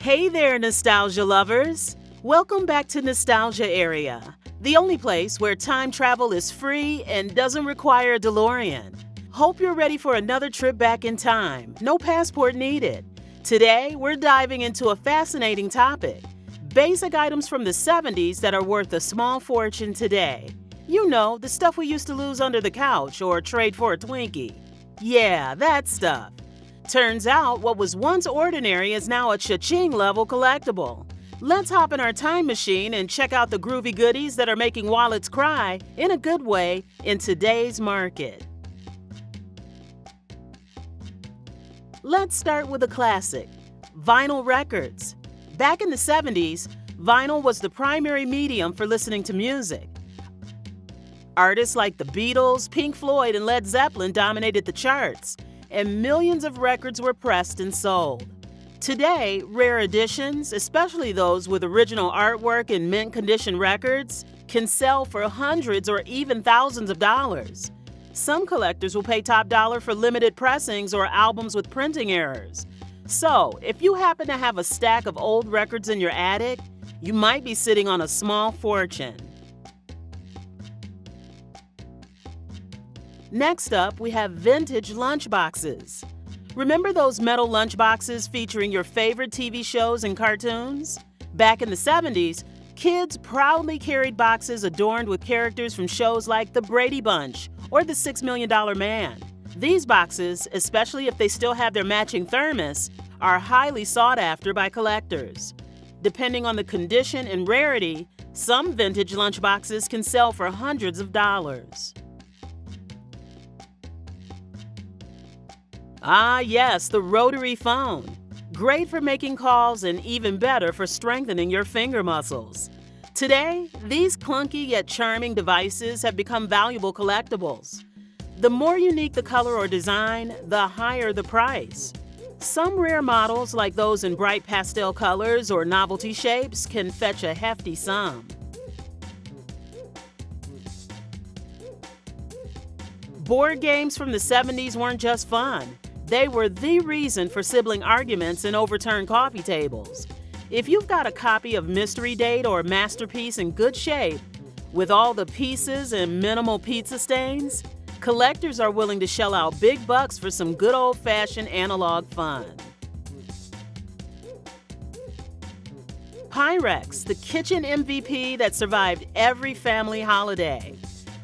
Hey there, nostalgia lovers! Welcome back to Nostalgia Area, the only place where time travel is free and doesn't require a DeLorean. Hope you're ready for another trip back in time. No passport needed. Today, we're diving into a fascinating topic: basic items from the 70s that are worth a small fortune today. You know, the stuff we used to lose under the couch or trade for a Twinkie. Yeah, that stuff. Turns out what was once ordinary is now a cha-ching level collectible. Let's hop in our time machine and check out the groovy goodies that are making wallets cry, in a good way, in today's market. Let's start with a classic: vinyl records. Back in the 70s, vinyl was the primary medium for listening to music. Artists like the Beatles, Pink Floyd, and Led Zeppelin dominated the charts, and millions of records were pressed and sold. Today, rare editions, especially those with original artwork and mint-condition records, can sell for hundreds or even thousands of dollars. Some collectors will pay top dollar for limited pressings or albums with printing errors. So, if you happen to have a stack of old records in your attic, you might be sitting on a small fortune. Next up, we have vintage lunchboxes. Remember those metal lunchboxes featuring your favorite TV shows and cartoons? Back in the 70s, kids proudly carried boxes adorned with characters from shows like The Brady Bunch or The $6 Million Man. These boxes, especially if they still have their matching thermos, are highly sought after by collectors. Depending on the condition and rarity, some vintage lunchboxes can sell for hundreds of dollars. Ah yes, the rotary phone. Great for making calls and even better for strengthening your finger muscles. Today, these clunky yet charming devices have become valuable collectibles. The more unique the color or design, the higher the price. Some rare models, like those in bright pastel colors or novelty shapes, can fetch a hefty sum. Board games from the 70s weren't just fun. They were the reason for sibling arguments and overturned coffee tables. If you've got a copy of Mystery Date or Masterpiece in good shape, with all the pieces and minimal pizza stains, collectors are willing to shell out big bucks for some good old-fashioned analog fun. Pyrex, the kitchen MVP that survived every family holiday.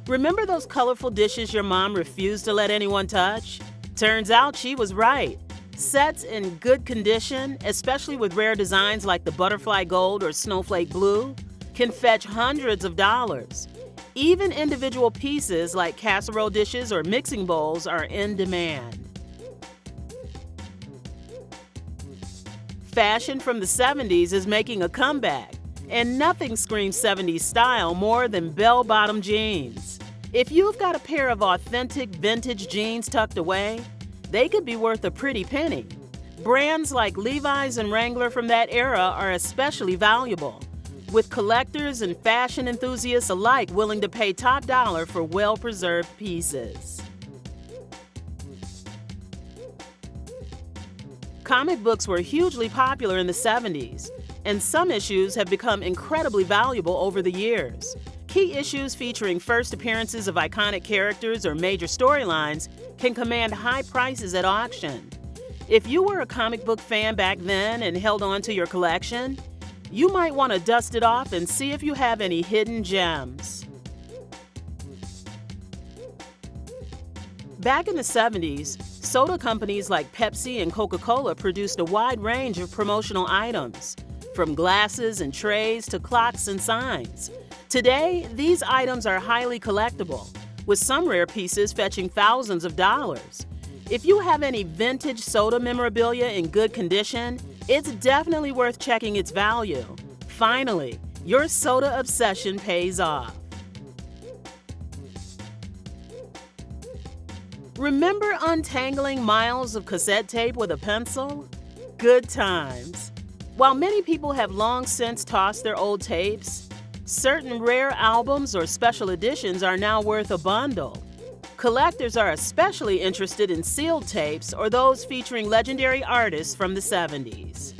Remember those colorful dishes your mom refused to let anyone touch? Turns out she was right. Sets in good condition, especially with rare designs like the butterfly gold or snowflake blue, can fetch hundreds of dollars. Even individual pieces like casserole dishes or mixing bowls are in demand. Fashion from the 70s is making a comeback, and nothing screams 70s style more than bell-bottom jeans. If you've got a pair of authentic vintage jeans tucked away, they could be worth a pretty penny. Brands like Levi's and Wrangler from that era are especially valuable, with collectors and fashion enthusiasts alike willing to pay top dollar for well-preserved pieces. Comic books were hugely popular in the 70s, and some issues have become incredibly valuable over the years. Key issues featuring first appearances of iconic characters or major storylines can command high prices at auction. If you were a comic book fan back then and held on to your collection, you might want to dust it off and see if you have any hidden gems. Back in the 70s, soda companies like Pepsi and Coca-Cola produced a wide range of promotional items, from glasses and trays to clocks and signs. Today, these items are highly collectible, with some rare pieces fetching thousands of dollars. If you have any vintage soda memorabilia in good condition, it's definitely worth checking its value. Finally, your soda obsession pays off. Remember untangling miles of cassette tape with a pencil? Good times. While many people have long since tossed their old tapes, certain rare albums or special editions are now worth a bundle. Collectors are especially interested in sealed tapes or those featuring legendary artists from the 70s.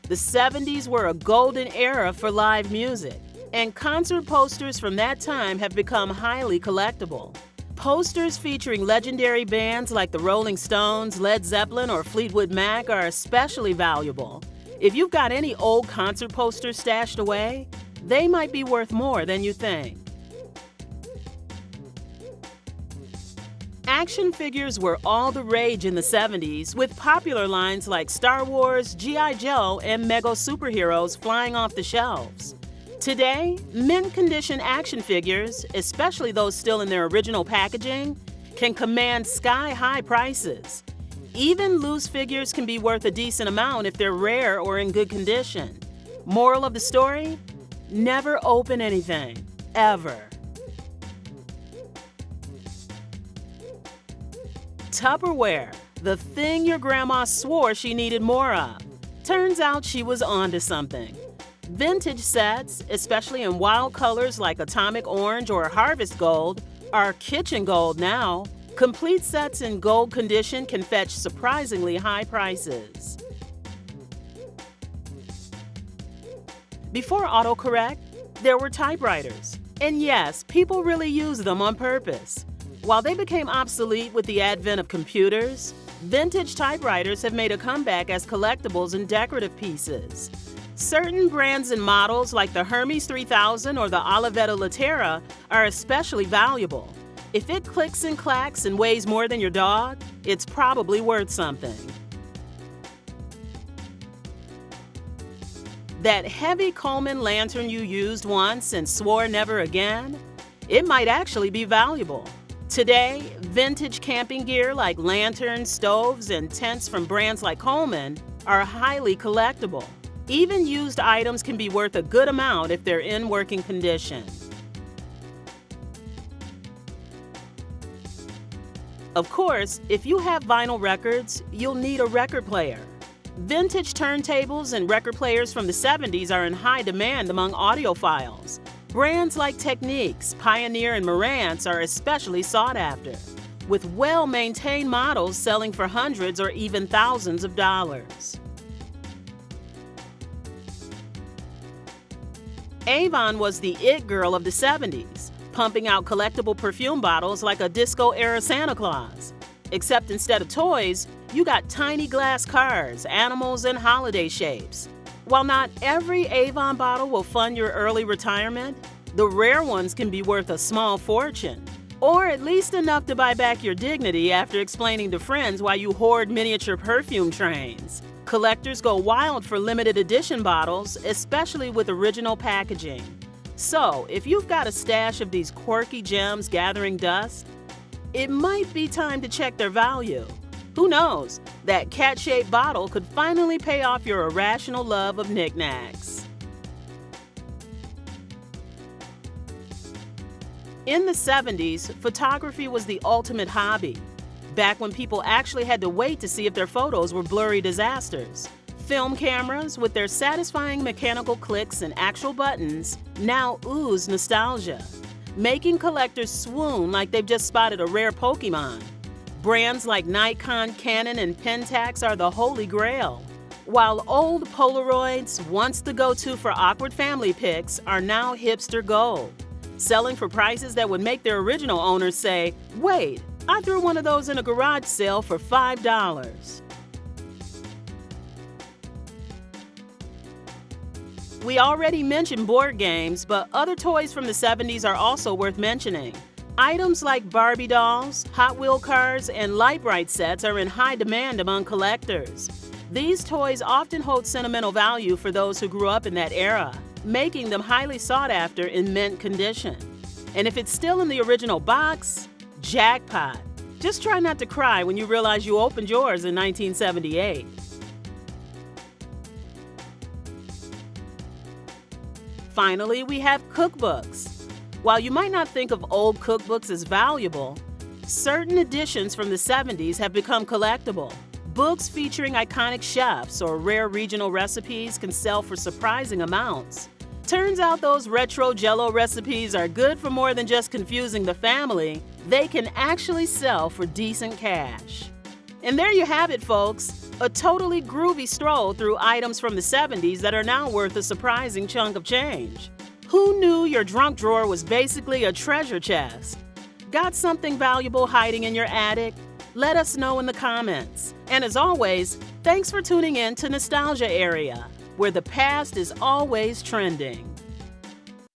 The 70s were a golden era for live music, and concert posters from that time have become highly collectible. Posters featuring legendary bands like the Rolling Stones, Led Zeppelin, or Fleetwood Mac are especially valuable. If you've got any old concert posters stashed away, they might be worth more than you think. Action figures were all the rage in the 70s, with popular lines like Star Wars, G.I. Joe, and Mego superheroes flying off the shelves. Today, mint-condition action figures, especially those still in their original packaging, can command sky-high prices. Even loose figures can be worth a decent amount if they're rare or in good condition. Moral of the story? Never open anything, ever. Tupperware, the thing your grandma swore she needed more of. Turns out she was onto something. Vintage sets, especially in wild colors like atomic orange or harvest gold, are kitchen gold now. Complete sets in gold condition can fetch surprisingly high prices. Before autocorrect, there were typewriters. And yes, people really used them on purpose. While they became obsolete with the advent of computers, vintage typewriters have made a comeback as collectibles and decorative pieces. Certain brands and models like the Hermes 3000 or the Olivetta Latera are especially valuable. If it clicks and clacks and weighs more than your dog, it's probably worth something. That heavy Coleman lantern you used once and swore never again? It might actually be valuable. Today, vintage camping gear like lanterns, stoves, and tents from brands like Coleman are highly collectible. Even used items can be worth a good amount if they're in working condition. Of course, if you have vinyl records, you'll need a record player. Vintage turntables and record players from the 70s are in high demand among audiophiles. Brands like Technics, Pioneer, and Marantz are especially sought after, with well-maintained models selling for hundreds or even thousands of dollars. Avon was the it girl of the 70s, pumping out collectible perfume bottles like a disco-era Santa Claus. Except instead of toys, you got tiny glass cars, animals, and holiday shapes. While not every Avon bottle will fund your early retirement, the rare ones can be worth a small fortune, or at least enough to buy back your dignity after explaining to friends why you hoard miniature perfume trains. Collectors go wild for limited edition bottles, especially with original packaging. So, if you've got a stash of these quirky gems gathering dust, it might be time to check their value. Who knows? That cat-shaped bottle could finally pay off your irrational love of knickknacks. In the 70s, photography was the ultimate hobby. Back when people actually had to wait to see if their photos were blurry disasters. Film cameras, with their satisfying mechanical clicks and actual buttons, now ooze nostalgia, making collectors swoon like they've just spotted a rare Pokemon. Brands like Nikon, Canon, and Pentax are the holy grail, while old Polaroids, once the go-to for awkward family pics, are now hipster gold, selling for prices that would make their original owners say, "Wait, I threw one of those in a garage sale for $5. We already mentioned board games, but other toys from the 70s are also worth mentioning. Items like Barbie dolls, Hot Wheel cars, and Light-Bright sets are in high demand among collectors. These toys often hold sentimental value for those who grew up in that era, making them highly sought after in mint condition. And if it's still in the original box, jackpot. Just try not to cry when you realize you opened yours in 1978. Finally, we have cookbooks. While you might not think of old cookbooks as valuable, certain editions from the 70s have become collectible. Books featuring iconic chefs or rare regional recipes can sell for surprising amounts. Turns out those retro Jell-O recipes are good for more than just confusing the family. They can actually sell for decent cash. And there you have it, folks. A totally groovy stroll through items from the 70s that are now worth a surprising chunk of change. Who knew your trunk drawer was basically a treasure chest? Got something valuable hiding in your attic? Let us know in the comments. And as always, thanks for tuning in to Nostalgia Area, where the past is always trending.